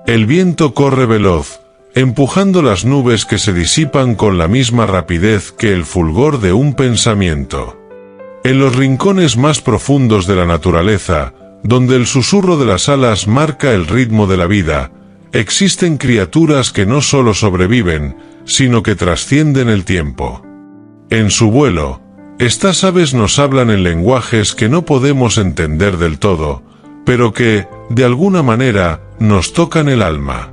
El viento corre veloz, empujando las nubes que se disipan con la misma rapidez que el fulgor de un pensamiento. En los rincones más profundos de la naturaleza, donde el susurro de las alas marca el ritmo de la vida, existen criaturas que no solo sobreviven, sino que trascienden el tiempo. En su vuelo, estas aves nos hablan en lenguajes que no podemos entender del todo, pero que, de alguna manera, nos tocan el alma.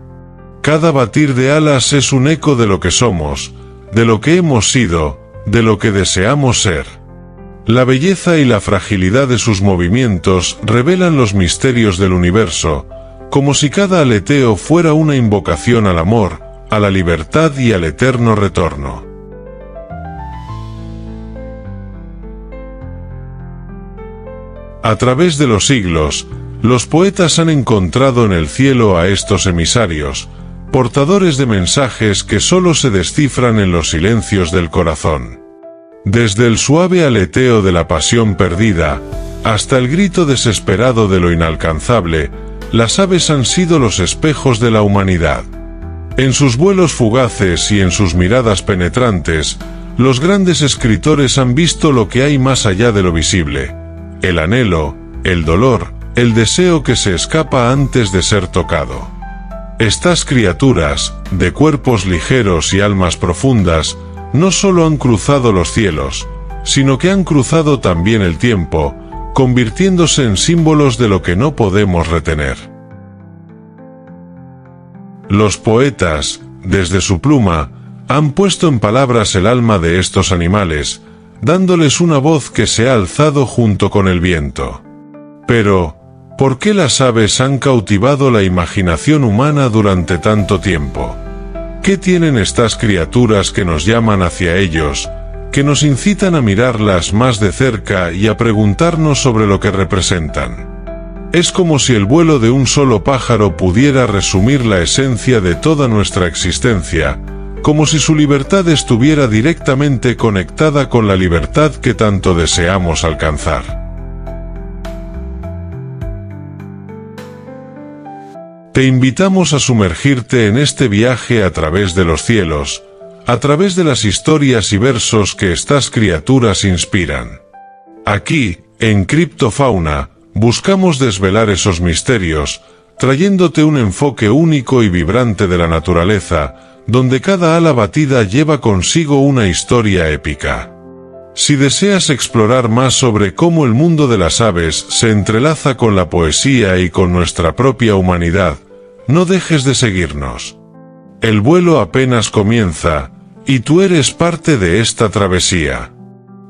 Cada batir de alas es un eco de lo que somos, de lo que hemos sido, de lo que deseamos ser. La belleza y la fragilidad de sus movimientos revelan los misterios del universo, como si cada aleteo fuera una invocación al amor, a la libertad y al eterno retorno. A través de los siglos, los poetas han encontrado en el cielo a estos emisarios, portadores de mensajes que solo se descifran en los silencios del corazón. Desde el suave aleteo de la pasión perdida, hasta el grito desesperado de lo inalcanzable, las aves han sido los espejos de la humanidad. En sus vuelos fugaces y en sus miradas penetrantes, los grandes escritores han visto lo que hay más allá de lo visible: el anhelo, el dolor, el deseo que se escapa antes de ser tocado. Estas criaturas, de cuerpos ligeros y almas profundas, no solo han cruzado los cielos, sino que han cruzado también el tiempo, convirtiéndose en símbolos de lo que no podemos retener. Los poetas, desde su pluma, han puesto en palabras el alma de estos animales, dándoles una voz que se ha alzado junto con el viento. Pero, ¿por qué las aves han cautivado la imaginación humana durante tanto tiempo? ¿Qué tienen estas criaturas que nos llaman hacia ellos, que nos incitan a mirarlas más de cerca y a preguntarnos sobre lo que representan? Es como si el vuelo de un solo pájaro pudiera resumir la esencia de toda nuestra existencia, como si su libertad estuviera directamente conectada con la libertad que tanto deseamos alcanzar. Te invitamos a sumergirte en este viaje a través de los cielos, a través de las historias y versos que estas criaturas inspiran. Aquí, en Criptofauna, buscamos desvelar esos misterios, trayéndote un enfoque único y vibrante de la naturaleza, donde cada ala batida lleva consigo una historia épica. Si deseas explorar más sobre cómo el mundo de las aves se entrelaza con la poesía y con nuestra propia humanidad, no dejes de seguirnos. El vuelo apenas comienza, y tú eres parte de esta travesía.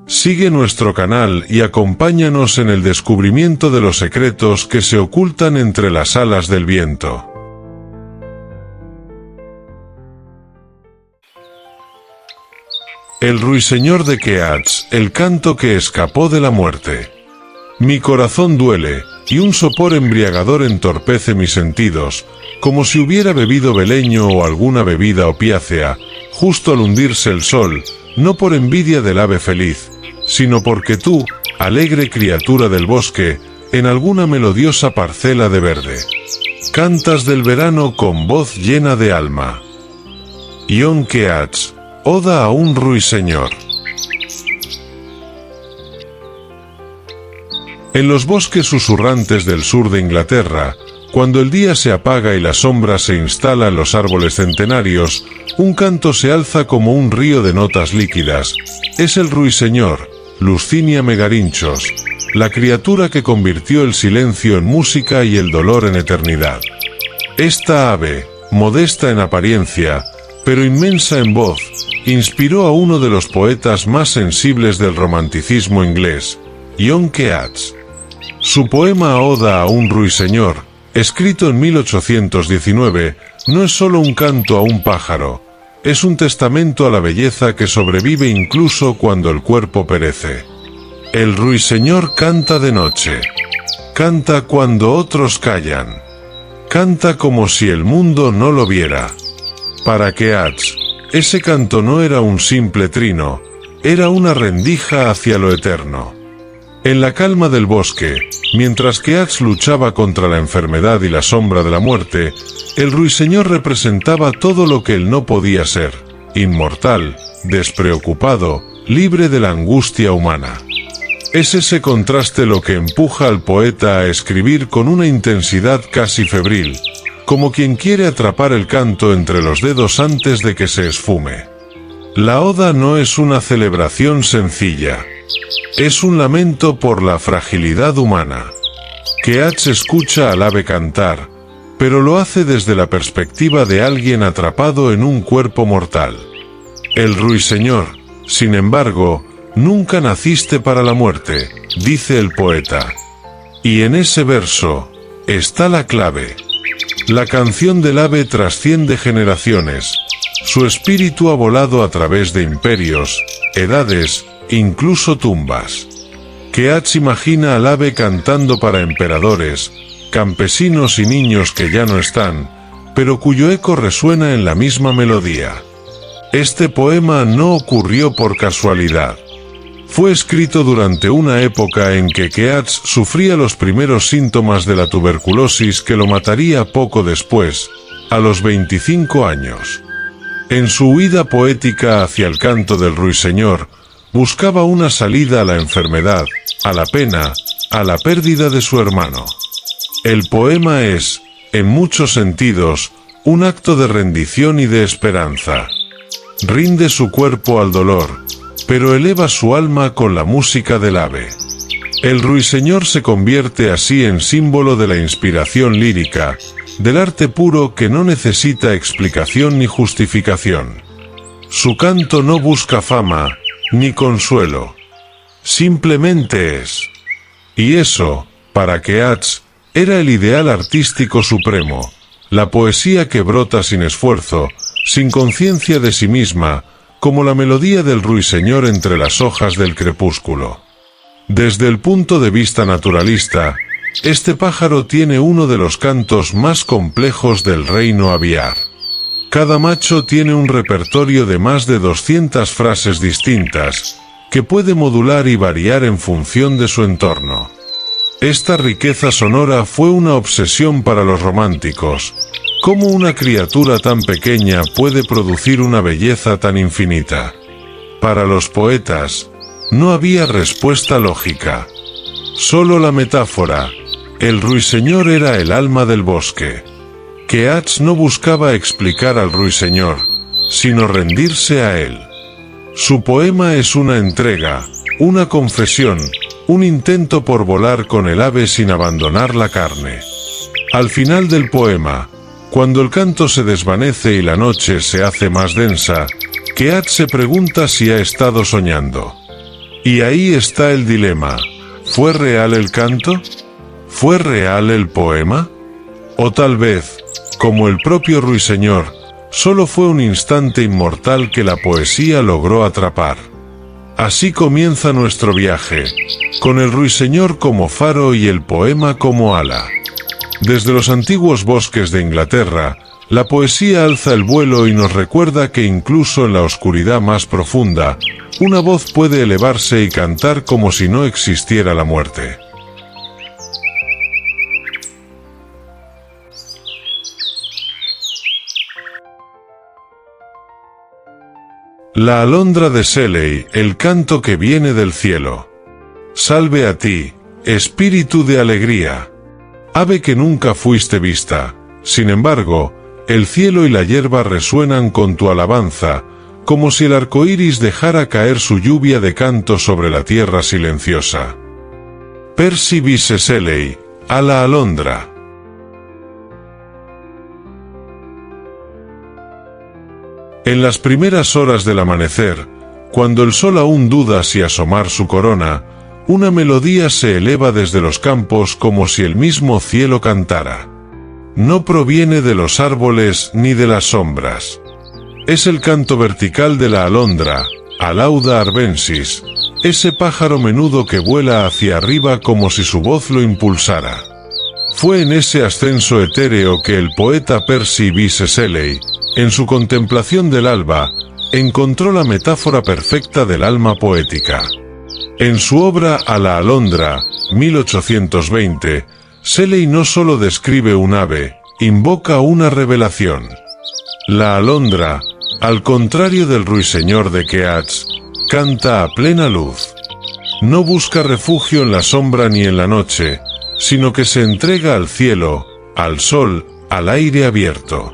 Sigue nuestro canal y acompáñanos en el descubrimiento de los secretos que se ocultan entre las alas del viento. El ruiseñor de Keats, el canto que escapó de la muerte. Mi corazón duele, y un sopor embriagador entorpece mis sentidos, como si hubiera bebido beleño o alguna bebida opiácea, justo al hundirse el sol, no por envidia del ave feliz, sino porque tú, alegre criatura del bosque, en alguna melodiosa parcela de verde, cantas del verano con voz llena de alma. John Keats, Oda a un ruiseñor. En los bosques susurrantes del sur de Inglaterra, cuando el día se apaga y la sombra se instala en los árboles centenarios, un canto se alza como un río de notas líquidas. Es el ruiseñor, Luscinia megarinchos, la criatura que convirtió el silencio en música y el dolor en eternidad. Esta ave, modesta en apariencia, pero inmensa en voz, inspiró a uno de los poetas más sensibles del romanticismo inglés, John Keats. Su poema Oda a un ruiseñor, escrito en 1819, no es solo un canto a un pájaro, es un testamento a la belleza que sobrevive incluso cuando el cuerpo perece. El ruiseñor canta de noche, canta cuando otros callan, canta como si el mundo no lo viera. Para Keats, ese canto no era un simple trino, era una rendija hacia lo eterno. En la calma del bosque, mientras que Ax luchaba contra la enfermedad y la sombra de la muerte, el ruiseñor representaba todo lo que él no podía ser: inmortal, despreocupado, libre de la angustia humana. Es ese contraste lo que empuja al poeta a escribir con una intensidad casi febril, como quien quiere atrapar el canto entre los dedos antes de que se esfume. La oda no es una celebración sencilla. Es un lamento por la fragilidad humana. Keats escucha al ave cantar, pero lo hace desde la perspectiva de alguien atrapado en un cuerpo mortal. El ruiseñor, sin embargo, nunca naciste para la muerte, dice el poeta. Y en ese verso está la clave. La canción del ave trasciende generaciones. Su espíritu ha volado a través de imperios, edades, incluso tumbas. Keats imagina al ave cantando para emperadores, campesinos y niños que ya no están, pero cuyo eco resuena en la misma melodía. Este poema no ocurrió por casualidad. Fue escrito durante una época en que Keats sufría los primeros síntomas de la tuberculosis que lo mataría poco después, a los 25 años. En su huida poética hacia el canto del ruiseñor, buscaba una salida a la enfermedad, a la pena, a la pérdida de su hermano. El poema es, en muchos sentidos, un acto de rendición y de esperanza. Rinde su cuerpo al dolor, pero eleva su alma con la música del ave. El ruiseñor se convierte así en símbolo de la inspiración lírica, del arte puro que no necesita explicación ni justificación. Su canto no busca fama, ni consuelo. Simplemente es. Y eso, para Keats, era el ideal artístico supremo, la poesía que brota sin esfuerzo, sin conciencia de sí misma, como la melodía del ruiseñor entre las hojas del crepúsculo. Desde el punto de vista naturalista, este pájaro tiene uno de los cantos más complejos del reino aviar. Cada macho tiene un repertorio de más de 200 frases distintas, que puede modular y variar en función de su entorno. Esta riqueza sonora fue una obsesión para los románticos. ¿Cómo una criatura tan pequeña puede producir una belleza tan infinita? Para los poetas, no había respuesta lógica. Solo la metáfora. El ruiseñor era el alma del bosque. Keats no buscaba explicar al ruiseñor, sino rendirse a él. Su poema es una entrega, una confesión, un intento por volar con el ave sin abandonar la carne. Al final del poema, cuando el canto se desvanece y la noche se hace más densa, Keats se pregunta si ha estado soñando. Y ahí está el dilema. ¿Fue real el canto? ¿Fue real el poema? O tal vez, como el propio ruiseñor, solo fue un instante inmortal que la poesía logró atrapar. Así comienza nuestro viaje, con el ruiseñor como faro y el poema como ala. Desde los antiguos bosques de Inglaterra, la poesía alza el vuelo y nos recuerda que incluso en la oscuridad más profunda, una voz puede elevarse y cantar como si no existiera la muerte. La alondra de Shelley, el canto que viene del cielo. Salve a ti, espíritu de alegría. Ave que nunca fuiste vista, sin embargo, el cielo y la hierba resuenan con tu alabanza, como si el arco iris dejara caer su lluvia de canto sobre la tierra silenciosa. Percy Bysshe Shelley, a la alondra. En las primeras horas del amanecer, cuando el sol aún duda si asomar su corona, una melodía se eleva desde los campos como si el mismo cielo cantara. No proviene de los árboles ni de las sombras. Es el canto vertical de la alondra, Alauda arvensis, ese pájaro menudo que vuela hacia arriba como si su voz lo impulsara. Fue en ese ascenso etéreo que el poeta Percy Bysshe Shelley, en su contemplación del alba, encontró la metáfora perfecta del alma poética. En su obra A la alondra, 1820, Shelley no solo describe un ave, invoca una revelación. La alondra, al contrario del ruiseñor de Keats, canta a plena luz. No busca refugio en la sombra ni en la noche, sino que se entrega al cielo, al sol, al aire abierto.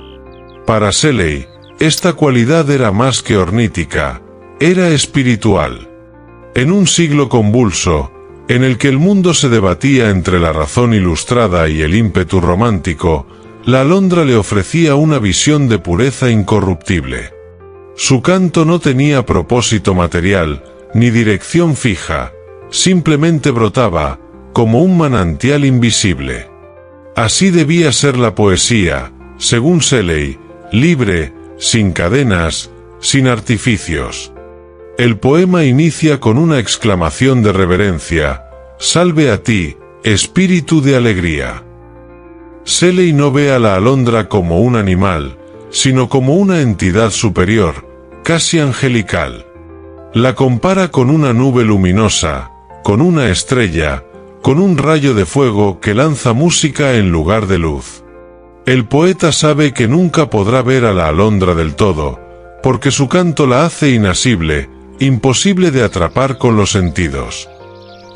Para Shelley, esta cualidad era más que ornítica, era espiritual. En un siglo convulso, en el que el mundo se debatía entre la razón ilustrada y el ímpetu romántico, la alondra le ofrecía una visión de pureza incorruptible. Su canto no tenía propósito material, ni dirección fija, simplemente brotaba, como un manantial invisible. Así debía ser la poesía, según Shelley, libre, sin cadenas, sin artificios. El poema inicia con una exclamación de reverencia: «Salve a ti, espíritu de alegría». Shelley no ve a la alondra como un animal, sino como una entidad superior, casi angelical. La compara con una nube luminosa, con una estrella, con un rayo de fuego que lanza música en lugar de luz. El poeta sabe que nunca podrá ver a la alondra del todo, porque su canto la hace inasible, imposible de atrapar con los sentidos.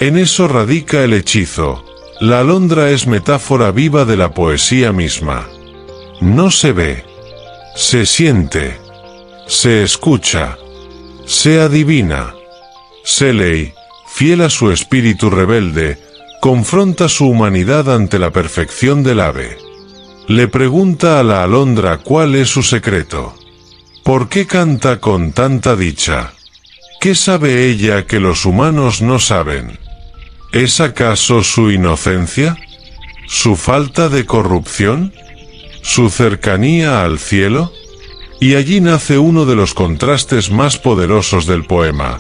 En eso radica el hechizo. La alondra es metáfora viva de la poesía misma. No se ve, se siente, se escucha, se adivina. Shelley, fiel a su espíritu rebelde, confronta su humanidad ante la perfección del ave. Le pregunta a la alondra cuál es su secreto. ¿Por qué canta con tanta dicha? ¿Qué sabe ella que los humanos no saben? ¿Es acaso su inocencia? ¿Su falta de corrupción? ¿Su cercanía al cielo? Y allí nace uno de los contrastes más poderosos del poema.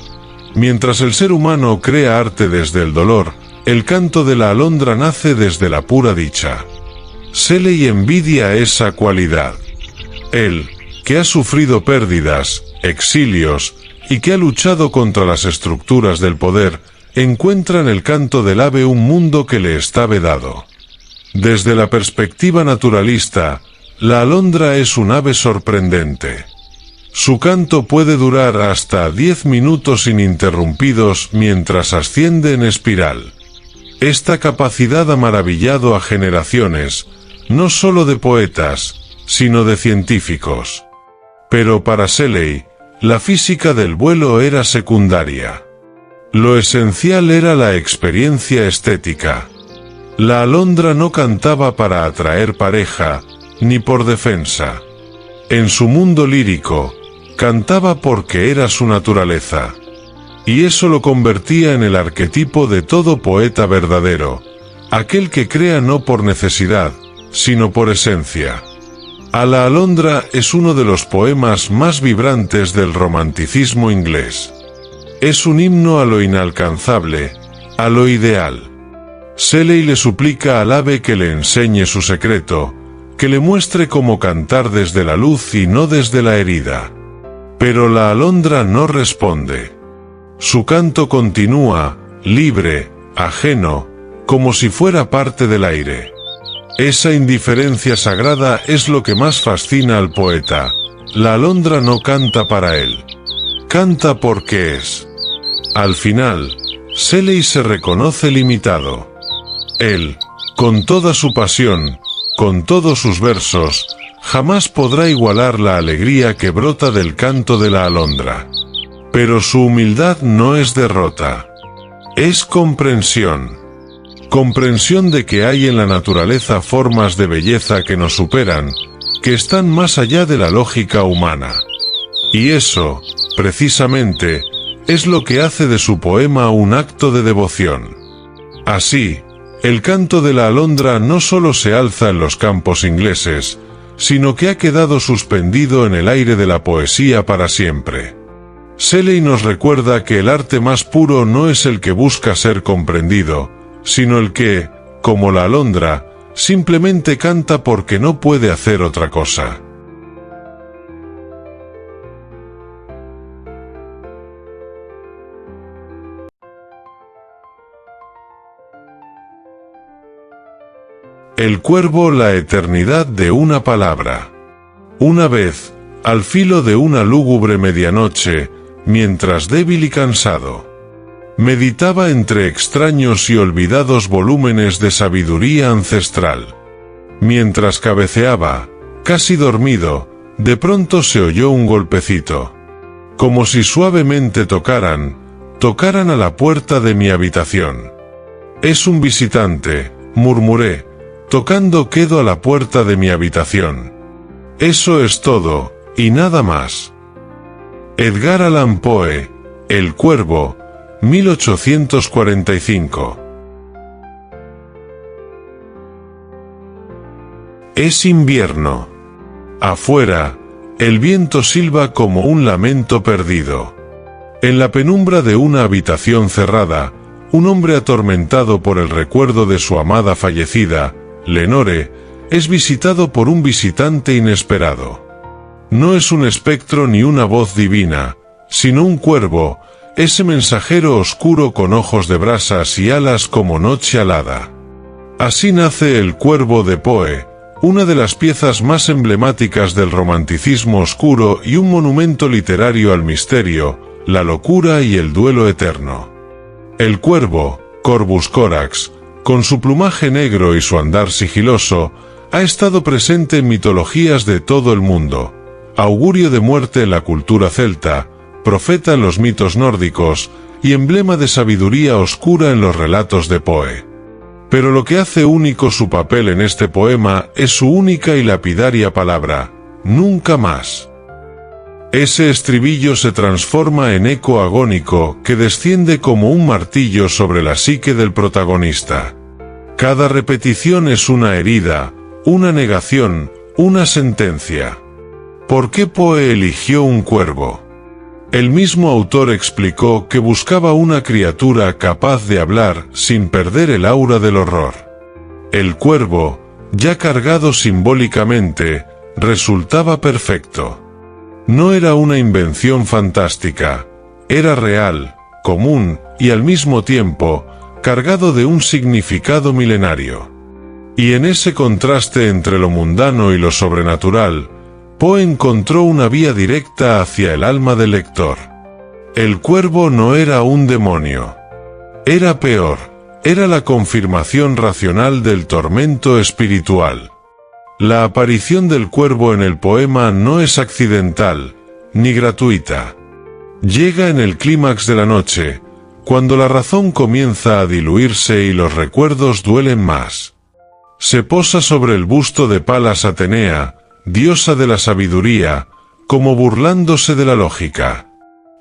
Mientras el ser humano crea arte desde el dolor, el canto de la alondra nace desde la pura dicha. Shelley envidia esa cualidad. Él, que ha sufrido pérdidas, exilios, y que ha luchado contra las estructuras del poder, encuentra en el canto del ave un mundo que le está vedado. Desde la perspectiva naturalista, la alondra es un ave sorprendente. Su canto puede durar hasta 10 minutos ininterrumpidos mientras asciende en espiral. Esta capacidad ha maravillado a generaciones, no solo de poetas, sino de científicos. Pero para Shelley, la física del vuelo era secundaria. Lo esencial era la experiencia estética. La alondra no cantaba para atraer pareja, ni por defensa. En su mundo lírico, cantaba porque era su naturaleza. Y eso lo convertía en el arquetipo de todo poeta verdadero, aquel que crea no por necesidad, sino por esencia. A la alondra es uno de los poemas más vibrantes del romanticismo inglés. Es un himno a lo inalcanzable, a lo ideal. Shelley le suplica al ave que le enseñe su secreto, que le muestre cómo cantar desde la luz y no desde la herida. Pero la alondra no responde. Su canto continúa, libre, ajeno, como si fuera parte del aire. Esa indiferencia sagrada es lo que más fascina al poeta. La alondra no canta para él. Canta porque es. Al final, Shelley se reconoce limitado. Él, con toda su pasión, con todos sus versos, jamás podrá igualar la alegría que brota del canto de la alondra. Pero su humildad no es derrota. Es comprensión. Comprensión de que hay en la naturaleza formas de belleza que nos superan, que están más allá de la lógica humana. Y eso, precisamente, es lo que hace de su poema un acto de devoción. Así, el canto de la alondra no solo se alza en los campos ingleses, sino que ha quedado suspendido en el aire de la poesía para siempre. Shelley nos recuerda que el arte más puro no es el que busca ser comprendido, sino el que, como la alondra, simplemente canta porque no puede hacer otra cosa. El cuervo, la eternidad de una palabra. Una vez, al filo de una lúgubre medianoche, mientras débil y cansado, meditaba entre extraños y olvidados volúmenes de sabiduría ancestral. Mientras cabeceaba, casi dormido, de pronto se oyó un golpecito. Como si suavemente tocaran a la puerta de mi habitación. «Es un visitante», murmuré, tocando quedo a la puerta de mi habitación. Eso es todo, y nada más. Edgar Allan Poe, El cuervo, 1845. Es invierno. Afuera, el viento silba como un lamento perdido. En la penumbra de una habitación cerrada, un hombre atormentado por el recuerdo de su amada fallecida, Lenore, es visitado por un visitante inesperado. No es un espectro ni una voz divina, sino un cuervo, ese mensajero oscuro con ojos de brasas y alas como noche alada. Así nace El cuervo de Poe, una de las piezas más emblemáticas del romanticismo oscuro y un monumento literario al misterio, la locura y el duelo eterno. El cuervo, Corvus corax, con su plumaje negro y su andar sigiloso, ha estado presente en mitologías de todo el mundo, augurio de muerte en la cultura celta, profeta en los mitos nórdicos y emblema de sabiduría oscura en los relatos de Poe. Pero lo que hace único su papel en este poema es su única y lapidaria palabra, nunca más. Ese estribillo se transforma en eco agónico que desciende como un martillo sobre la psique del protagonista. Cada repetición es una herida, una negación, una sentencia. ¿Por qué Poe eligió un cuervo? El mismo autor explicó que buscaba una criatura capaz de hablar sin perder el aura del horror. El cuervo, ya cargado simbólicamente, resultaba perfecto. No era una invención fantástica, era real, común y al mismo tiempo, cargado de un significado milenario. Y en ese contraste entre lo mundano y lo sobrenatural, Poe encontró una vía directa hacia el alma del lector. El cuervo no era un demonio. Era peor, era la confirmación racional del tormento espiritual. La aparición del cuervo en el poema no es accidental, ni gratuita. Llega en el clímax de la noche, cuando la razón comienza a diluirse y los recuerdos duelen más. Se posa sobre el busto de Palas Atenea, diosa de la sabiduría, como burlándose de la lógica.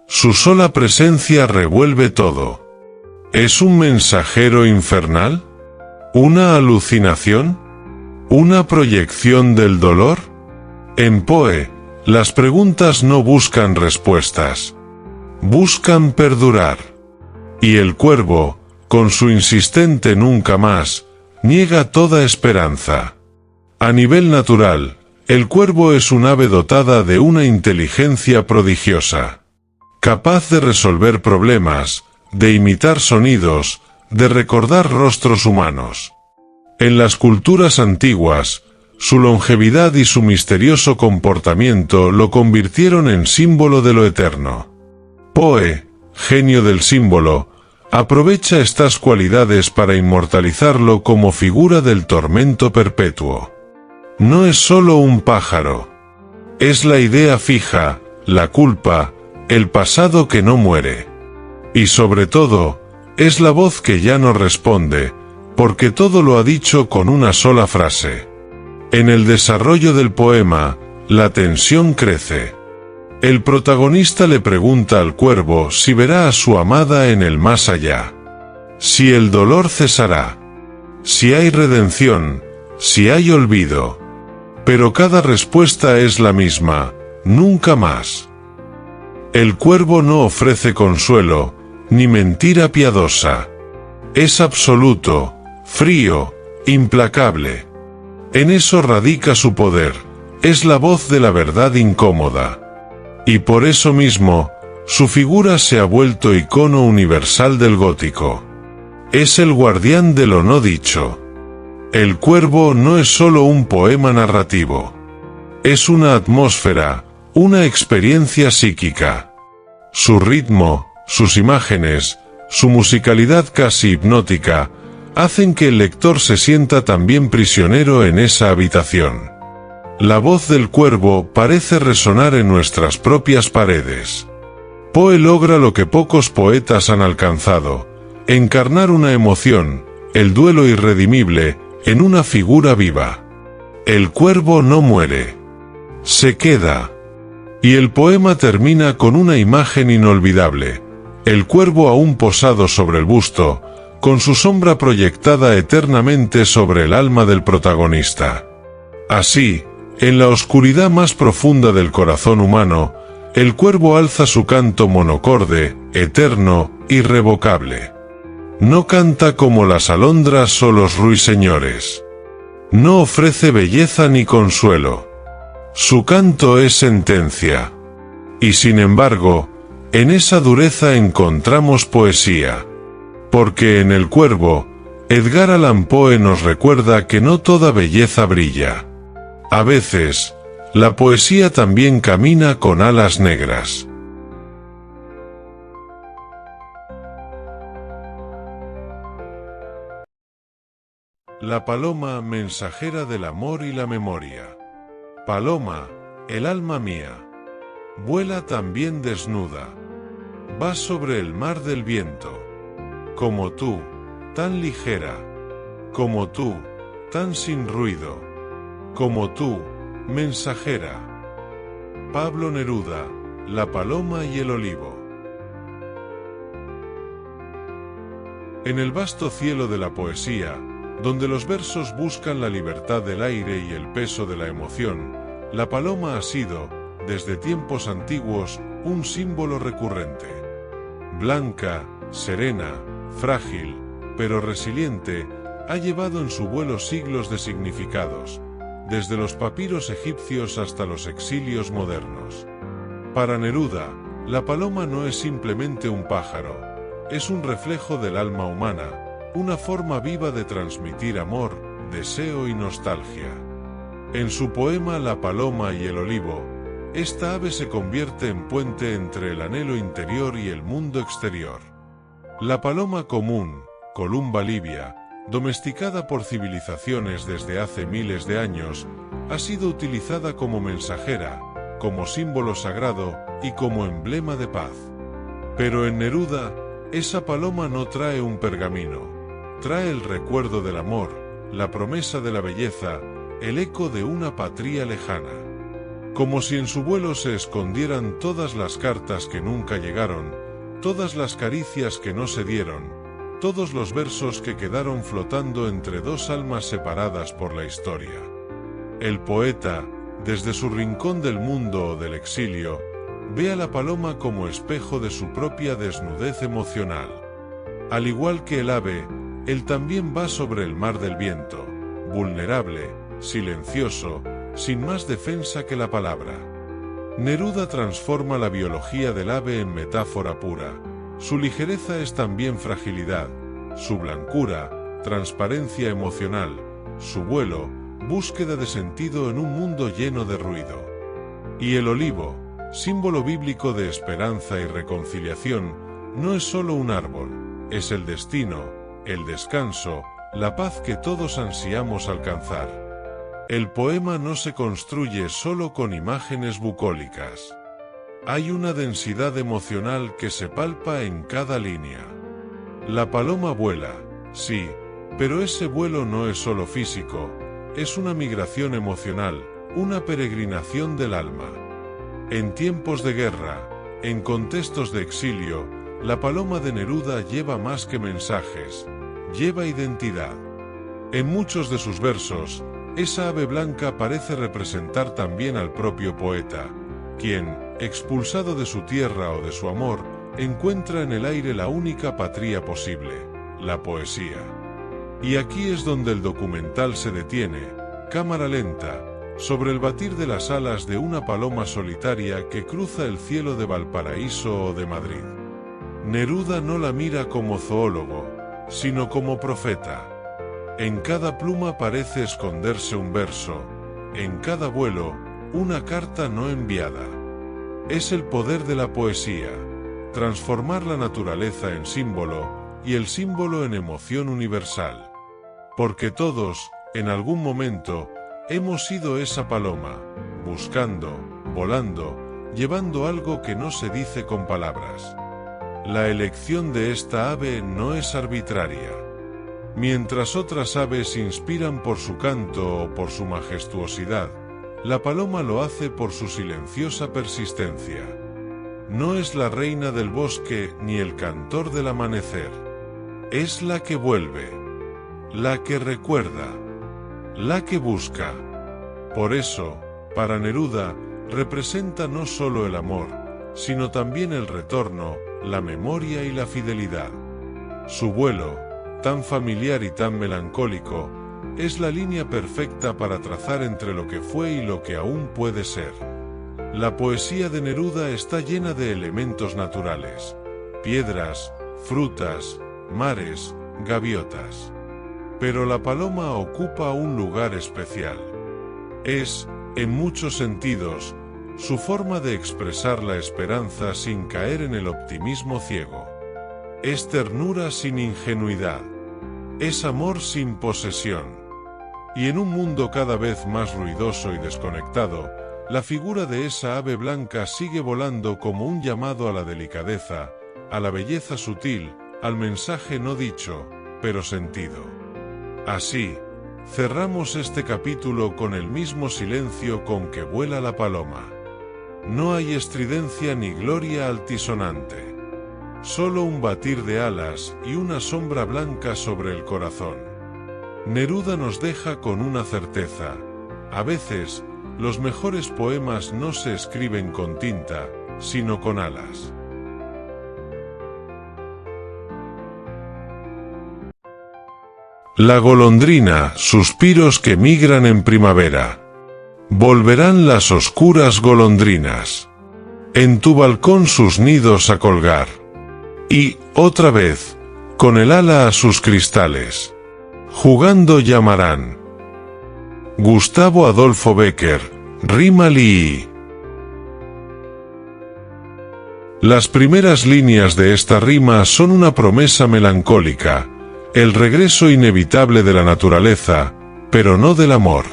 Su sola presencia revuelve todo. ¿Es un mensajero infernal? ¿Una alucinación? ¿Una proyección del dolor? En Poe, las preguntas no buscan respuestas. Buscan perdurar. Y el cuervo, con su insistente nunca más, niega toda esperanza. A nivel natural, el cuervo es un ave dotada de una inteligencia prodigiosa. Capaz de resolver problemas, de imitar sonidos, de recordar rostros humanos. En las culturas antiguas, su longevidad y su misterioso comportamiento lo convirtieron en símbolo de lo eterno. Poe, genio del símbolo, aprovecha estas cualidades para inmortalizarlo como figura del tormento perpetuo. No es solo un pájaro. Es la idea fija, la culpa, el pasado que no muere. Y sobre todo, es la voz que ya no responde, porque todo lo ha dicho con una sola frase. En el desarrollo del poema, la tensión crece. El protagonista le pregunta al cuervo si verá a su amada en el más allá. Si el dolor cesará. Si hay redención, si hay olvido. Pero cada respuesta es la misma, nunca más. El cuervo no ofrece consuelo, ni mentira piadosa. Es absoluto, frío, implacable. En eso radica su poder, es la voz de la verdad incómoda. Y por eso mismo, su figura se ha vuelto icono universal del gótico. Es el guardián de lo no dicho. El Cuervo no es solo un poema narrativo. Es una atmósfera, una experiencia psíquica. Su ritmo, sus imágenes, su musicalidad casi hipnótica, hacen que el lector se sienta también prisionero en esa habitación. La voz del cuervo parece resonar en nuestras propias paredes. Poe logra lo que pocos poetas han alcanzado: encarnar una emoción, el duelo irredimible, en una figura viva. El cuervo no muere. Se queda. Y el poema termina con una imagen inolvidable: el cuervo aún posado sobre el busto, con su sombra proyectada eternamente sobre el alma del protagonista. Así, en la oscuridad más profunda del corazón humano, el cuervo alza su canto monocorde, eterno, irrevocable. No canta como las alondras o los ruiseñores. No ofrece belleza ni consuelo. Su canto es sentencia. Y sin embargo, en esa dureza encontramos poesía. Porque en el cuervo, Edgar Allan Poe nos recuerda que no toda belleza brilla. A veces, la poesía también camina con alas negras. La paloma mensajera del amor y la memoria. Paloma, el alma mía, vuela también desnuda. Va sobre el mar del viento. Como tú, tan ligera. Como tú, tan sin ruido. Como tú, mensajera. Pablo Neruda, La paloma y el olivo. En el vasto cielo de la poesía, donde los versos buscan la libertad del aire y el peso de la emoción, la paloma ha sido, desde tiempos antiguos, un símbolo recurrente. Blanca, serena, frágil, pero resiliente, ha llevado en su vuelo siglos de significados, desde los papiros egipcios hasta los exilios modernos. Para Neruda, la paloma no es simplemente un pájaro, es un reflejo del alma humana, una forma viva de transmitir amor, deseo y nostalgia. En su poema La paloma y el olivo, esta ave se convierte en puente entre el anhelo interior y el mundo exterior. La paloma común, Columba livia, domesticada por civilizaciones desde hace miles de años, ha sido utilizada como mensajera, como símbolo sagrado y como emblema de paz. Pero en Neruda, esa paloma no trae un pergamino, trae el recuerdo del amor, la promesa de la belleza, el eco de una patria lejana. Como si en su vuelo se escondieran todas las cartas que nunca llegaron, todas las caricias que no se dieron, todos los versos que quedaron flotando entre dos almas separadas por la historia. El poeta, desde su rincón del mundo o del exilio, ve a la paloma como espejo de su propia desnudez emocional. Al igual que el ave, él también va sobre el mar del viento, vulnerable, silencioso, sin más defensa que la palabra. Neruda transforma la biología del ave en metáfora pura. Su ligereza es también fragilidad, su blancura, transparencia emocional, su vuelo, búsqueda de sentido en un mundo lleno de ruido. Y el olivo, símbolo bíblico de esperanza y reconciliación, no es solo un árbol, es el destino, el descanso, la paz que todos ansiamos alcanzar. El poema no se construye solo con imágenes bucólicas. Hay una densidad emocional que se palpa en cada línea. La paloma vuela, sí, pero ese vuelo no es solo físico, es una migración emocional, una peregrinación del alma. En tiempos de guerra, en contextos de exilio, la paloma de Neruda lleva más que mensajes, lleva identidad. En muchos de sus versos, esa ave blanca parece representar también al propio poeta, quien, expulsado de su tierra o de su amor, encuentra en el aire la única patria posible, la poesía. Y aquí es donde el documental se detiene, cámara lenta, sobre el batir de las alas de una paloma solitaria que cruza el cielo de Valparaíso o de Madrid. Neruda no la mira como zoólogo, sino como profeta. En cada pluma parece esconderse un verso, en cada vuelo, una carta no enviada. Es el poder de la poesía, transformar la naturaleza en símbolo y el símbolo en emoción universal. Porque todos, en algún momento, hemos sido esa paloma, buscando, volando, llevando algo que no se dice con palabras. La elección de esta ave no es arbitraria. Mientras otras aves inspiran por su canto o por su majestuosidad, la paloma lo hace por su silenciosa persistencia. No es la reina del bosque ni el cantor del amanecer. Es la que vuelve, la que recuerda, la que busca. Por eso, para Neruda, representa no solo el amor, sino también el retorno, la memoria y la fidelidad. Su vuelo, tan familiar y tan melancólico, es la línea perfecta para trazar entre lo que fue y lo que aún puede ser. La poesía de Neruda está llena de elementos naturales: piedras, frutas, mares, gaviotas. Pero la paloma ocupa un lugar especial. Es, en muchos sentidos, su forma de expresar la esperanza sin caer en el optimismo ciego. Es ternura sin ingenuidad. Es amor sin posesión. Y en un mundo cada vez más ruidoso y desconectado, la figura de esa ave blanca sigue volando como un llamado a la delicadeza, a la belleza sutil, al mensaje no dicho, pero sentido. Así, cerramos este capítulo con el mismo silencio con que vuela la paloma. No hay estridencia ni gloria altisonante. Solo un batir de alas y una sombra blanca sobre el corazón. Neruda nos deja con una certeza: a veces, los mejores poemas no se escriben con tinta, sino con alas. La golondrina, suspiros que migran en primavera. Volverán las oscuras golondrinas en tu balcón sus nidos a colgar. Y, otra vez, con el ala a sus cristales, jugando llamarán. Gustavo Adolfo Bécquer, Rima Lee. Las primeras líneas de esta rima son una promesa melancólica, el regreso inevitable de la naturaleza, pero no del amor.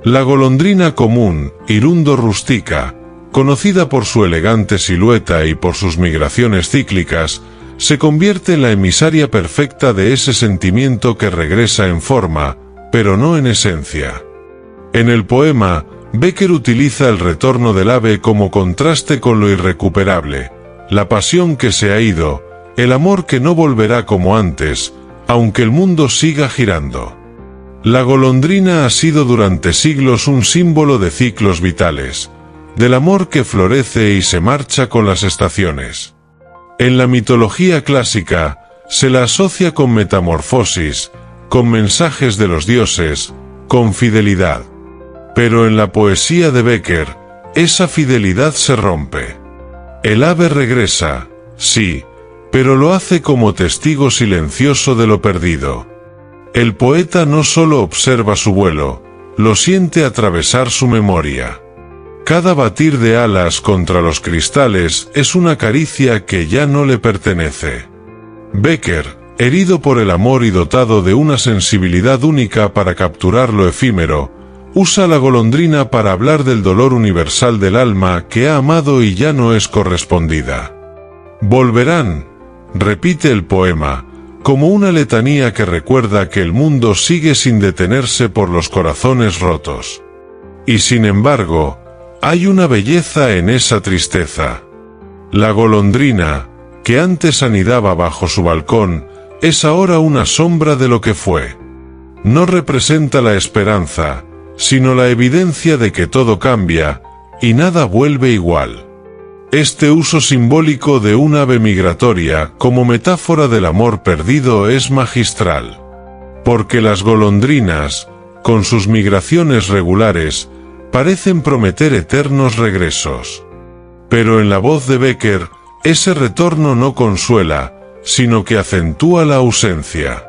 La golondrina común, Hirundo rustica, conocida por su elegante silueta y por sus migraciones cíclicas, se convierte en la emisaria perfecta de ese sentimiento que regresa en forma, pero no en esencia. En el poema, Bécquer utiliza el retorno del ave como contraste con lo irrecuperable, la pasión que se ha ido, el amor que no volverá como antes, aunque el mundo siga girando. La golondrina ha sido durante siglos un símbolo de ciclos vitales, del amor que florece y se marcha con las estaciones. En la mitología clásica, se la asocia con metamorfosis, con mensajes de los dioses, con fidelidad. Pero en la poesía de Bécquer, esa fidelidad se rompe. El ave regresa, sí, pero lo hace como testigo silencioso de lo perdido. El poeta no solo observa su vuelo, lo siente atravesar su memoria. Cada batir de alas contra los cristales es una caricia que ya no le pertenece. Bécquer, herido por el amor y dotado de una sensibilidad única para capturar lo efímero, usa la golondrina para hablar del dolor universal del alma que ha amado y ya no es correspondida. Volverán, repite el poema, como una letanía que recuerda que el mundo sigue sin detenerse por los corazones rotos. Y sin embargo, hay una belleza en esa tristeza. La golondrina, que antes anidaba bajo su balcón, es ahora una sombra de lo que fue. No representa la esperanza, sino la evidencia de que todo cambia, y nada vuelve igual. Este uso simbólico de un ave migratoria como metáfora del amor perdido es magistral. Porque las golondrinas, con sus migraciones regulares, parecen prometer eternos regresos. Pero en la voz de Bécquer, ese retorno no consuela, sino que acentúa la ausencia.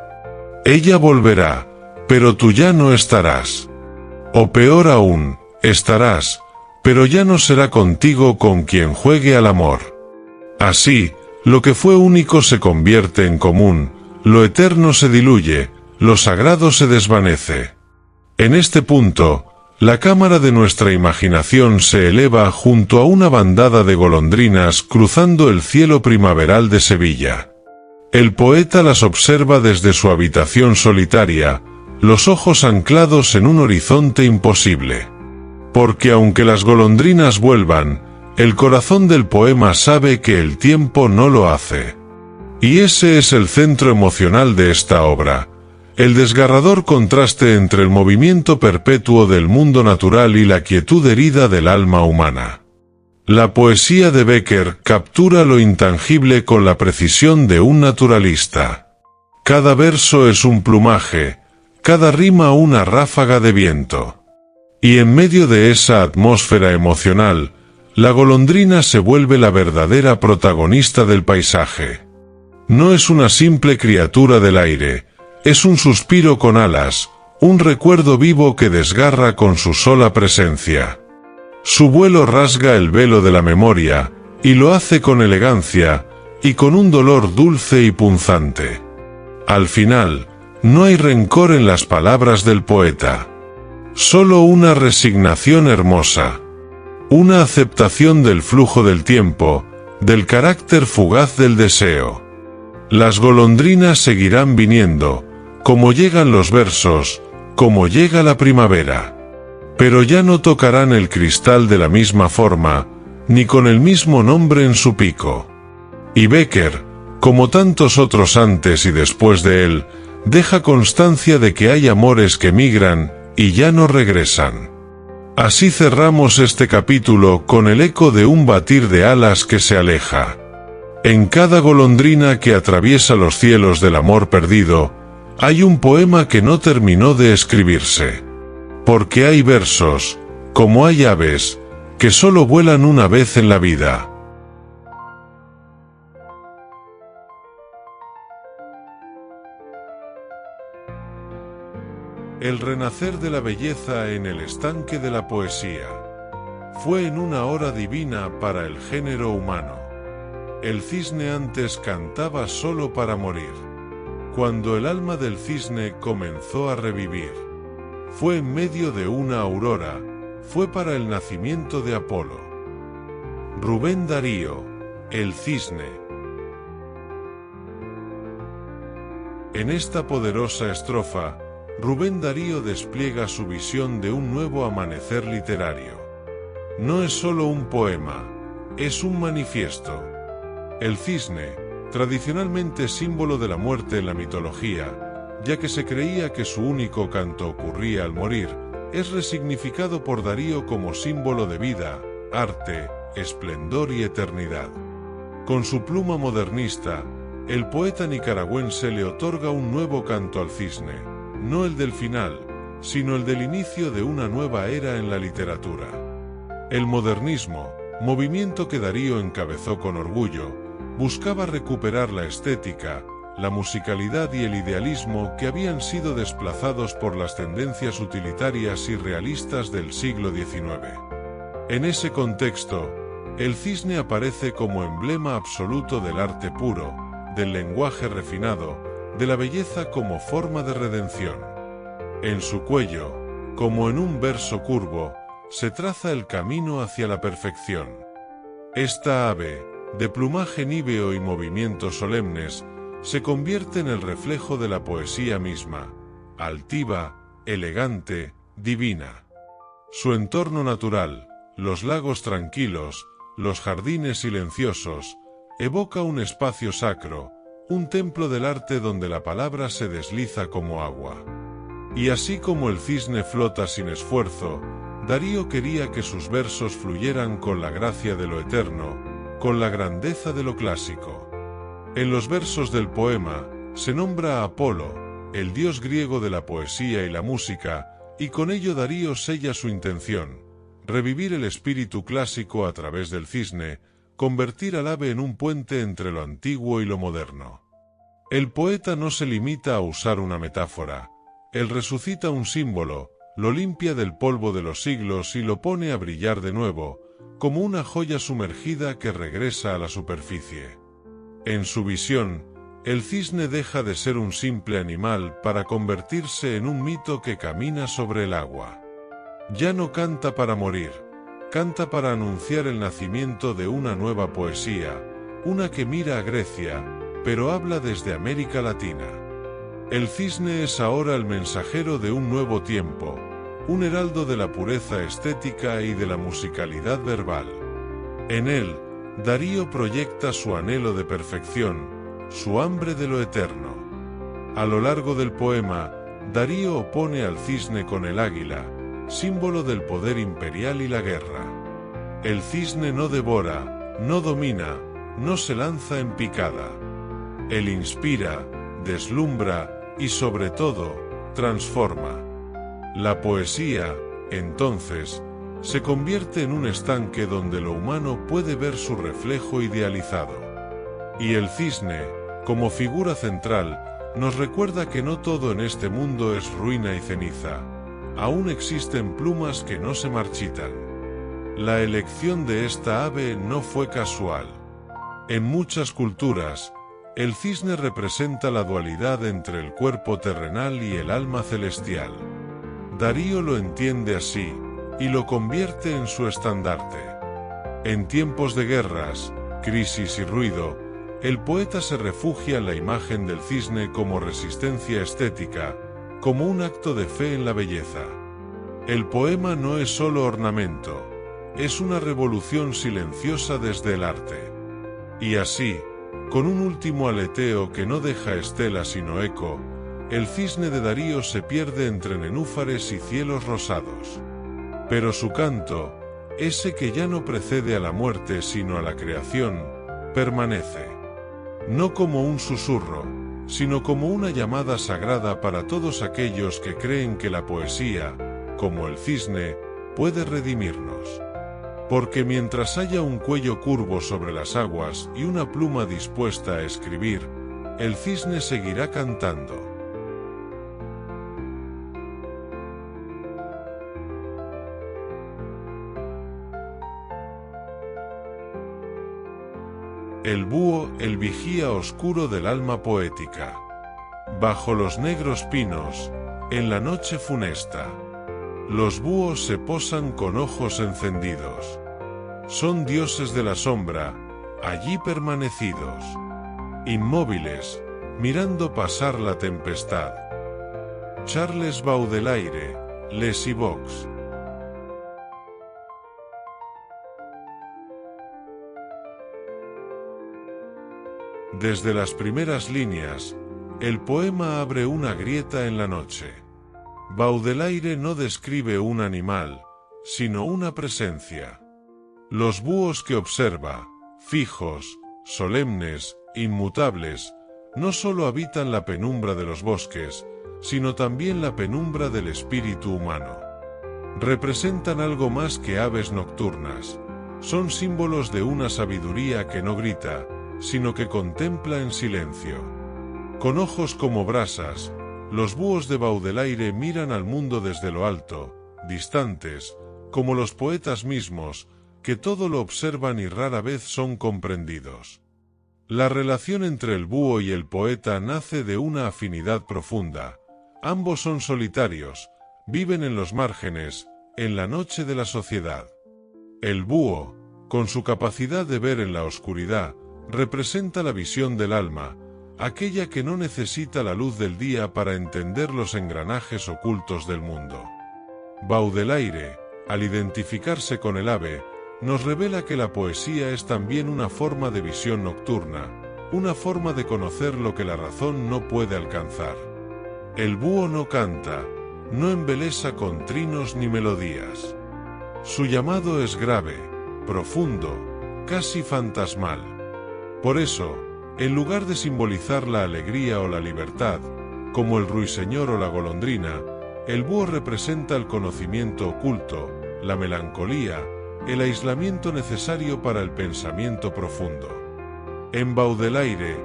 Ella volverá, pero tú ya no estarás. O peor aún, estarás, pero ya no será contigo con quien juegue al amor. Así, lo que fue único se convierte en común, lo eterno se diluye, lo sagrado se desvanece. En este punto, la cámara de nuestra imaginación se eleva junto a una bandada de golondrinas cruzando el cielo primaveral de Sevilla. El poeta las observa desde su habitación solitaria, los ojos anclados en un horizonte imposible. Porque aunque las golondrinas vuelvan, el corazón del poema sabe que el tiempo no lo hace. Y ese es el centro emocional de esta obra, el desgarrador contraste entre el movimiento perpetuo del mundo natural y la quietud herida del alma humana. La poesía de Bécquer captura lo intangible con la precisión de un naturalista. Cada verso es un plumaje, cada rima una ráfaga de viento. Y en medio de esa atmósfera emocional, la golondrina se vuelve la verdadera protagonista del paisaje. No es una simple criatura del aire, es un suspiro con alas, un recuerdo vivo que desgarra con su sola presencia. Su vuelo rasga el velo de la memoria, y lo hace con elegancia, y con un dolor dulce y punzante. Al final, no hay rencor en las palabras del poeta. Solo una resignación hermosa. Una aceptación del flujo del tiempo, del carácter fugaz del deseo. Las golondrinas seguirán viniendo, como llegan los versos, como llega la primavera. Pero ya no tocarán el cristal de la misma forma, ni con el mismo nombre en su pico. Y Bécquer, como tantos otros antes y después de él, deja constancia de que hay amores que migran y ya no regresan. Así cerramos este capítulo con el eco de un batir de alas que se aleja. En cada golondrina que atraviesa los cielos del amor perdido, hay un poema que no terminó de escribirse. Porque hay versos, como hay aves, que solo vuelan una vez en la vida. El renacer de la belleza en el estanque de la poesía. Fue en una hora divina para el género humano. El cisne antes cantaba solo para morir. Cuando el alma del cisne comenzó a revivir, fue en medio de una aurora, fue para el nacimiento de Apolo. Rubén Darío, El cisne. En esta poderosa estrofa, Rubén Darío despliega su visión de un nuevo amanecer literario. No es solo un poema, es un manifiesto. El cisne, tradicionalmente símbolo de la muerte en la mitología, ya que se creía que su único canto ocurría al morir, es resignificado por Darío como símbolo de vida, arte, esplendor y eternidad. Con su pluma modernista, el poeta nicaragüense le otorga un nuevo canto al cisne, no el del final, sino el del inicio de una nueva era en la literatura. El modernismo, movimiento que Darío encabezó con orgullo, buscaba recuperar la estética, la musicalidad y el idealismo que habían sido desplazados por las tendencias utilitarias y realistas del siglo XIX. En ese contexto, el cisne aparece como emblema absoluto del arte puro, del lenguaje refinado, de la belleza como forma de redención. En su cuello, como en un verso curvo, se traza el camino hacia la perfección. Esta ave, de plumaje níveo y movimientos solemnes, se convierte en el reflejo de la poesía misma, altiva, elegante, divina. Su entorno natural, los lagos tranquilos, los jardines silenciosos, evoca un espacio sacro, un templo del arte donde la palabra se desliza como agua. Y así como el cisne flota sin esfuerzo, Darío quería que sus versos fluyeran con la gracia de lo eterno, con la grandeza de lo clásico. En los versos del poema, se nombra a Apolo, el dios griego de la poesía y la música, y con ello Darío sella su intención, revivir el espíritu clásico a través del cisne, convertir al ave en un puente entre lo antiguo y lo moderno. El poeta no se limita a usar una metáfora, Él resucita un símbolo, lo limpia del polvo de los siglos y lo pone a brillar de nuevo, como una joya sumergida que regresa a la superficie. En su visión, el cisne deja de ser un simple animal para convertirse en un mito que camina sobre el agua. Ya no canta para morir, canta para anunciar el nacimiento de una nueva poesía, una que mira a Grecia, pero habla desde América Latina. El cisne es ahora el mensajero de un nuevo tiempo, un heraldo de la pureza estética y de la musicalidad verbal. En él, Darío proyecta su anhelo de perfección, su hambre de lo eterno. A lo largo del poema, Darío opone al cisne con el águila, símbolo del poder imperial y la guerra. El cisne no devora, no domina, no se lanza en picada. Él inspira, deslumbra y sobre todo, transforma. La poesía, entonces, se convierte en un estanque donde lo humano puede ver su reflejo idealizado. Y el cisne, como figura central, nos recuerda que no todo en este mundo es ruina y ceniza. Aún existen plumas que no se marchitan. La elección de esta ave no fue casual. En muchas culturas, el cisne representa la dualidad entre el cuerpo terrenal y el alma celestial. Darío lo entiende así, y lo convierte en su estandarte. En tiempos de guerras, crisis y ruido, el poeta se refugia en la imagen del cisne como resistencia estética, como un acto de fe en la belleza. El poema no es solo ornamento, es una revolución silenciosa desde el arte. Y así, con un último aleteo que no deja estela sino eco, el cisne de Darío se pierde entre nenúfares y cielos rosados. Pero su canto, ese que ya no precede a la muerte sino a la creación, permanece. No como un susurro, sino como una llamada sagrada para todos aquellos que creen que la poesía, como el cisne, puede redimirnos. Porque mientras haya un cuello curvo sobre las aguas y una pluma dispuesta a escribir, el cisne seguirá cantando. El búho, el vigía oscuro del alma poética. Bajo los negros pinos, en la noche funesta, los búhos se posan con ojos encendidos. Son dioses de la sombra, allí permanecidos, inmóviles, mirando pasar la tempestad. Charles Baudelaire, Les Ivox. Desde las primeras líneas, el poema abre una grieta en la noche. Baudelaire no describe un animal, sino una presencia. Los búhos que observa, fijos, solemnes, inmutables, no solo habitan la penumbra de los bosques, sino también la penumbra del espíritu humano. Representan algo más que aves nocturnas, son símbolos de una sabiduría que no grita, sino que contempla en silencio. Con ojos como brasas, los búhos de Baudelaire miran al mundo desde lo alto, distantes, como los poetas mismos, que todo lo observan y rara vez son comprendidos. La relación entre el búho y el poeta nace de una afinidad profunda. Ambos son solitarios, viven en los márgenes, en la noche de la sociedad. El búho, con su capacidad de ver en la oscuridad, representa la visión del alma, aquella que no necesita la luz del día para entender los engranajes ocultos del mundo. Baudelaire, al identificarse con el ave, nos revela que la poesía es también una forma de visión nocturna, una forma de conocer lo que la razón no puede alcanzar. El búho no canta, no embelesa con trinos ni melodías. Su llamado es grave, profundo, casi fantasmal. Por eso, en lugar de simbolizar la alegría o la libertad, como el ruiseñor o la golondrina, el búho representa el conocimiento oculto, la melancolía, el aislamiento necesario para el pensamiento profundo. En Baudelaire,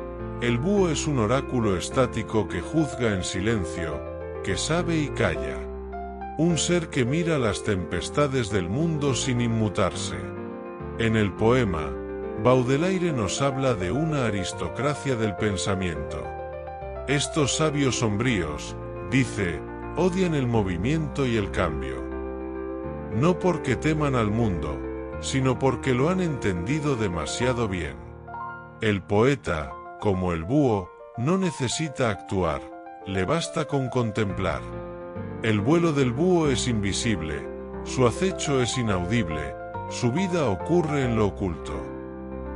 el búho es un oráculo estático que juzga en silencio, que sabe y calla. Un ser que mira las tempestades del mundo sin inmutarse. En el poema, Baudelaire nos habla de una aristocracia del pensamiento. Estos sabios sombríos, dice, odian el movimiento y el cambio. No porque teman al mundo, sino porque lo han entendido demasiado bien. El poeta, como el búho, no necesita actuar, le basta con contemplar. El vuelo del búho es invisible, su acecho es inaudible, su vida ocurre en lo oculto.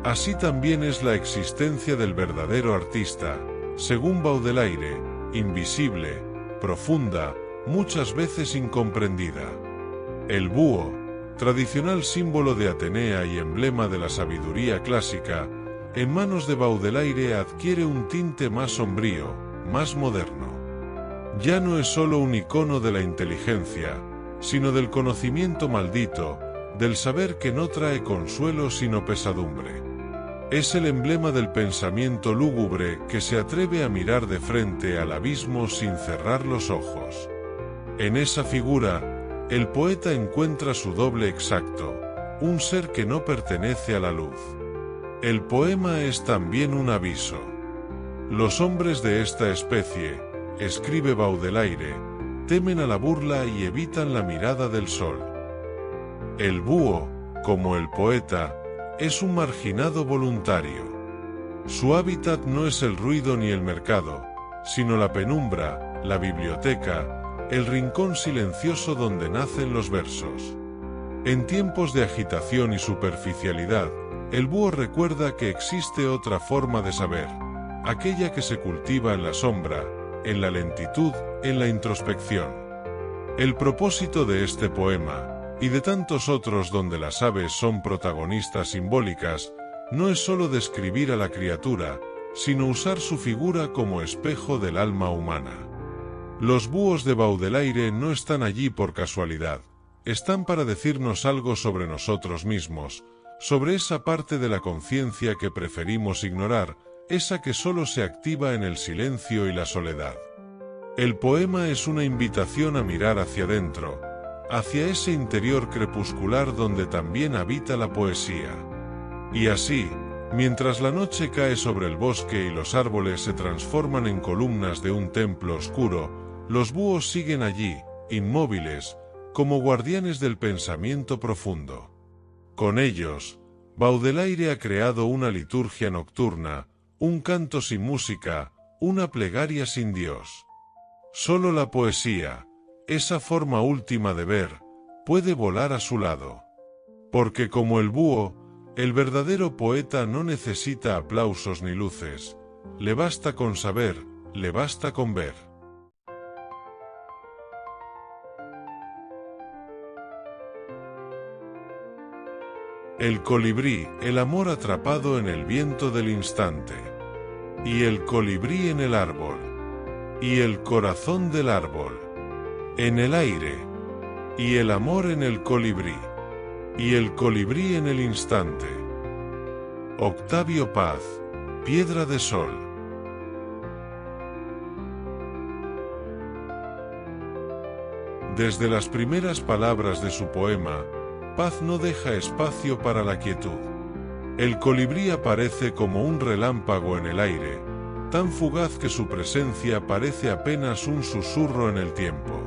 Así también es la existencia del verdadero artista, según Baudelaire, invisible, profunda, muchas veces incomprendida. El búho, tradicional símbolo de Atenea y emblema de la sabiduría clásica, en manos de Baudelaire adquiere un tinte más sombrío, más moderno. Ya no es solo un icono de la inteligencia, sino del conocimiento maldito, del saber que no trae consuelo sino pesadumbre. Es el emblema del pensamiento lúgubre que se atreve a mirar de frente al abismo sin cerrar los ojos. En esa figura, el poeta encuentra su doble exacto, un ser que no pertenece a la luz. El poema es también un aviso. Los hombres de esta especie, escribe Baudelaire, temen a la burla y evitan la mirada del sol. El búho, como el poeta, es un marginado voluntario. Su hábitat no es el ruido ni el mercado, sino la penumbra, la biblioteca, el rincón silencioso donde nacen los versos. En tiempos de agitación y superficialidad, el búho recuerda que existe otra forma de saber, aquella que se cultiva en la sombra, en la lentitud, en la introspección. El propósito de este poema, y de tantos otros donde las aves son protagonistas simbólicas, no es sólo describir a la criatura, sino usar su figura como espejo del alma humana. Los búhos de Baudelaire no están allí por casualidad, están para decirnos algo sobre nosotros mismos, sobre esa parte de la conciencia que preferimos ignorar, esa que solo se activa en el silencio y la soledad. El poema es una invitación a mirar hacia adentro, hacia ese interior crepuscular donde también habita la poesía. Y así, mientras la noche cae sobre el bosque y los árboles se transforman en columnas de un templo oscuro, los búhos siguen allí, inmóviles, como guardianes del pensamiento profundo. Con ellos, Baudelaire ha creado una liturgia nocturna, un canto sin música, una plegaria sin Dios. Solo la poesía, esa forma última de ver, puede volar a su lado. Porque como el búho, el verdadero poeta no necesita aplausos ni luces, le basta con saber, le basta con ver. El colibrí, el amor atrapado en el viento del instante. Y el colibrí en el árbol. Y el corazón del árbol. En el aire, y el amor en el colibrí, y el colibrí en el instante. Octavio Paz, Piedra de Sol. Desde las primeras palabras de su poema, Paz no deja espacio para la quietud. El colibrí aparece como un relámpago en el aire, tan fugaz que su presencia parece apenas un susurro en el tiempo.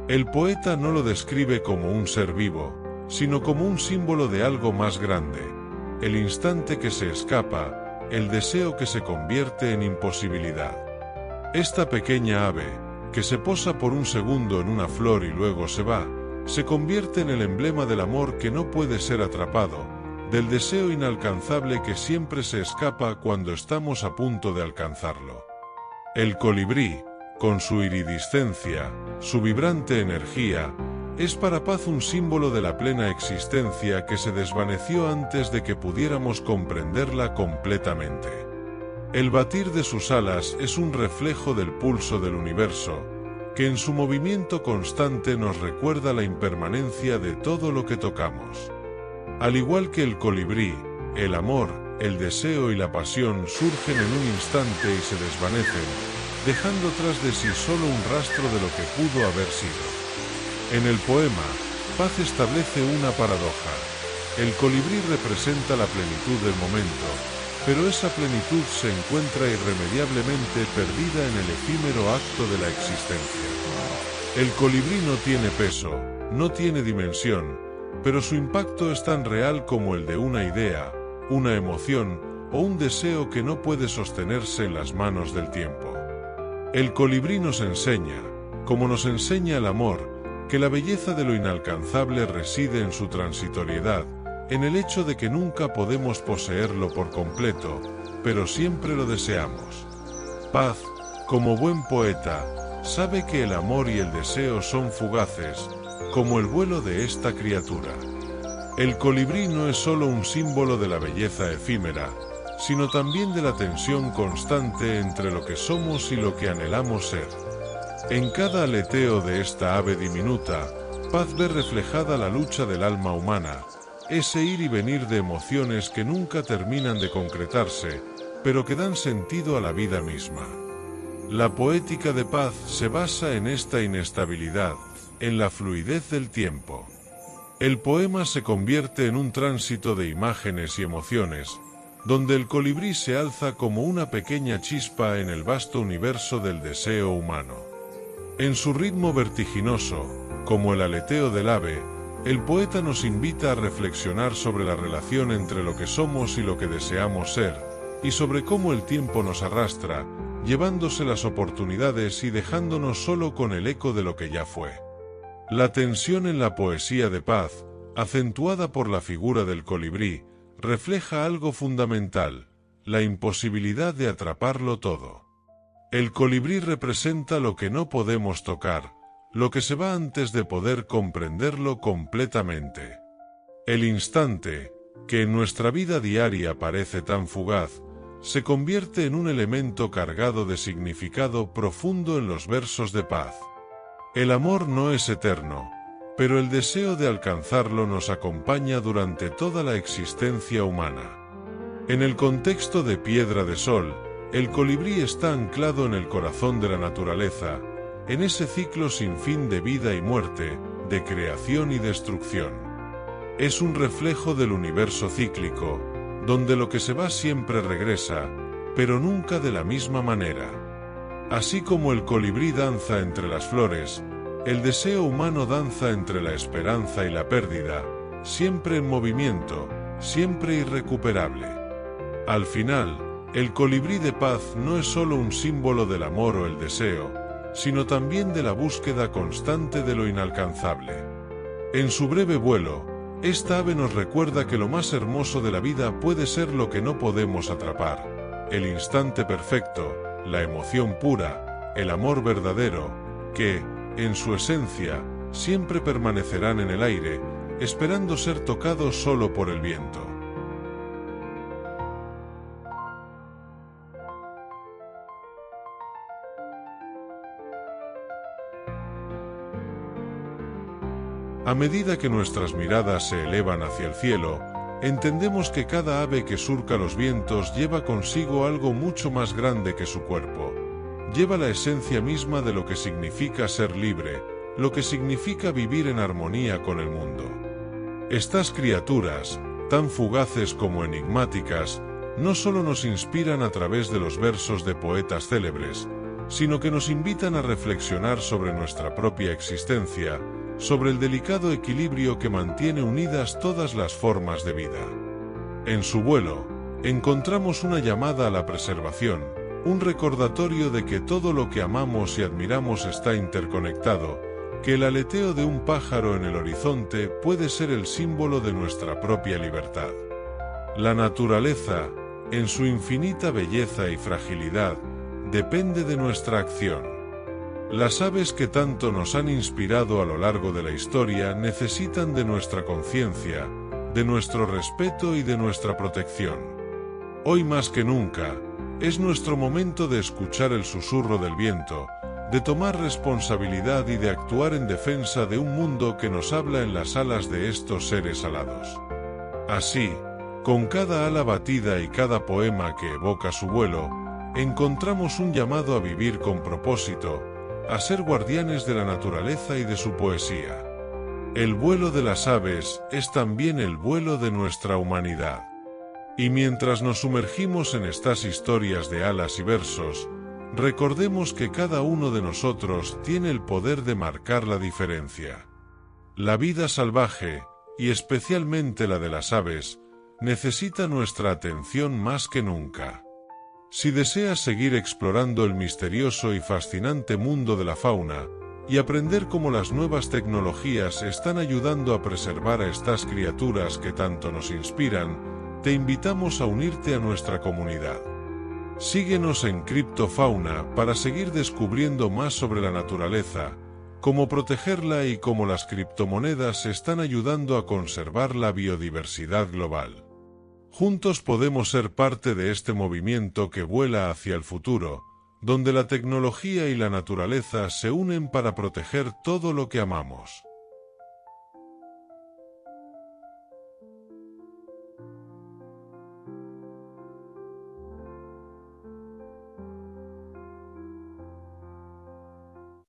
El poeta no lo describe como un ser vivo, sino como un símbolo de algo más grande, el instante que se escapa, el deseo que se convierte en imposibilidad. Esta pequeña ave, que se posa por un segundo en una flor y luego se va, se convierte en el emblema del amor que no puede ser atrapado, del deseo inalcanzable que siempre se escapa cuando estamos a punto de alcanzarlo. El colibrí, con su iridiscencia, su vibrante energía, es para Paz un símbolo de la plena existencia que se desvaneció antes de que pudiéramos comprenderla completamente. El batir de sus alas es un reflejo del pulso del universo, que en su movimiento constante nos recuerda la impermanencia de todo lo que tocamos. Al igual que el colibrí, el amor, el deseo y la pasión surgen en un instante y se desvanecen, dejando tras de sí solo un rastro de lo que pudo haber sido. En el poema, Paz establece una paradoja. El colibrí representa la plenitud del momento, pero esa plenitud se encuentra irremediablemente perdida en el efímero acto de la existencia. El colibrí no tiene peso, no tiene dimensión, pero su impacto es tan real como el de una idea, una emoción o un deseo que no puede sostenerse en las manos del tiempo. El colibrí nos enseña, como nos enseña el amor, que la belleza de lo inalcanzable reside en su transitoriedad, en el hecho de que nunca podemos poseerlo por completo, pero siempre lo deseamos. Paz, como buen poeta, sabe que el amor y el deseo son fugaces, como el vuelo de esta criatura. El colibrí no es solo un símbolo de la belleza efímera, sino también de la tensión constante entre lo que somos y lo que anhelamos ser. En cada aleteo de esta ave diminuta, Paz ve reflejada la lucha del alma humana, ese ir y venir de emociones que nunca terminan de concretarse, pero que dan sentido a la vida misma. La poética de Paz se basa en esta inestabilidad, en la fluidez del tiempo. El poema se convierte en un tránsito de imágenes y emociones, donde el colibrí se alza como una pequeña chispa en el vasto universo del deseo humano. En su ritmo vertiginoso, como el aleteo del ave, el poeta nos invita a reflexionar sobre la relación entre lo que somos y lo que deseamos ser, y sobre cómo el tiempo nos arrastra, llevándose las oportunidades y dejándonos solo con el eco de lo que ya fue. La tensión en la poesía de Paz, acentuada por la figura del colibrí, refleja algo fundamental, la imposibilidad de atraparlo todo. El colibrí representa lo que no podemos tocar, lo que se va antes de poder comprenderlo completamente. El instante, que en nuestra vida diaria parece tan fugaz, se convierte en un elemento cargado de significado profundo en los versos de Paz. El amor no es eterno, pero el deseo de alcanzarlo nos acompaña durante toda la existencia humana. En el contexto de Piedra de Sol, el colibrí está anclado en el corazón de la naturaleza, en ese ciclo sin fin de vida y muerte, de creación y destrucción. Es un reflejo del universo cíclico, donde lo que se va siempre regresa, pero nunca de la misma manera. Así como el colibrí danza entre las flores, el deseo humano danza entre la esperanza y la pérdida, siempre en movimiento, siempre irrecuperable. Al final, el colibrí de Paz no es solo un símbolo del amor o el deseo, sino también de la búsqueda constante de lo inalcanzable. En su breve vuelo, esta ave nos recuerda que lo más hermoso de la vida puede ser lo que no podemos atrapar, el instante perfecto, la emoción pura, el amor verdadero, que, en su esencia, siempre permanecerán en el aire, esperando ser tocados solo por el viento. A medida que nuestras miradas se elevan hacia el cielo, entendemos que cada ave que surca los vientos lleva consigo algo mucho más grande que su cuerpo. Lleva la esencia misma de lo que significa ser libre, lo que significa vivir en armonía con el mundo. Estas criaturas, tan fugaces como enigmáticas, no solo nos inspiran a través de los versos de poetas célebres, sino que nos invitan a reflexionar sobre nuestra propia existencia, sobre el delicado equilibrio que mantiene unidas todas las formas de vida. En su vuelo, encontramos una llamada a la preservación, un recordatorio de que todo lo que amamos y admiramos está interconectado, que el aleteo de un pájaro en el horizonte puede ser el símbolo de nuestra propia libertad. La naturaleza, en su infinita belleza y fragilidad, depende de nuestra acción. Las aves que tanto nos han inspirado a lo largo de la historia necesitan de nuestra conciencia, de nuestro respeto y de nuestra protección. Hoy más que nunca, es nuestro momento de escuchar el susurro del viento, de tomar responsabilidad y de actuar en defensa de un mundo que nos habla en las alas de estos seres alados. Así, con cada ala batida y cada poema que evoca su vuelo, encontramos un llamado a vivir con propósito, a ser guardianes de la naturaleza y de su poesía. El vuelo de las aves es también el vuelo de nuestra humanidad. Y mientras nos sumergimos en estas historias de alas y versos, recordemos que cada uno de nosotros tiene el poder de marcar la diferencia. La vida salvaje, y especialmente la de las aves, necesita nuestra atención más que nunca. Si deseas seguir explorando el misterioso y fascinante mundo de la fauna, y aprender cómo las nuevas tecnologías están ayudando a preservar a estas criaturas que tanto nos inspiran, te invitamos a unirte a nuestra comunidad. Síguenos en Criptofauna para seguir descubriendo más sobre la naturaleza, cómo protegerla y cómo las criptomonedas están ayudando a conservar la biodiversidad global. Juntos podemos ser parte de este movimiento que vuela hacia el futuro, donde la tecnología y la naturaleza se unen para proteger todo lo que amamos.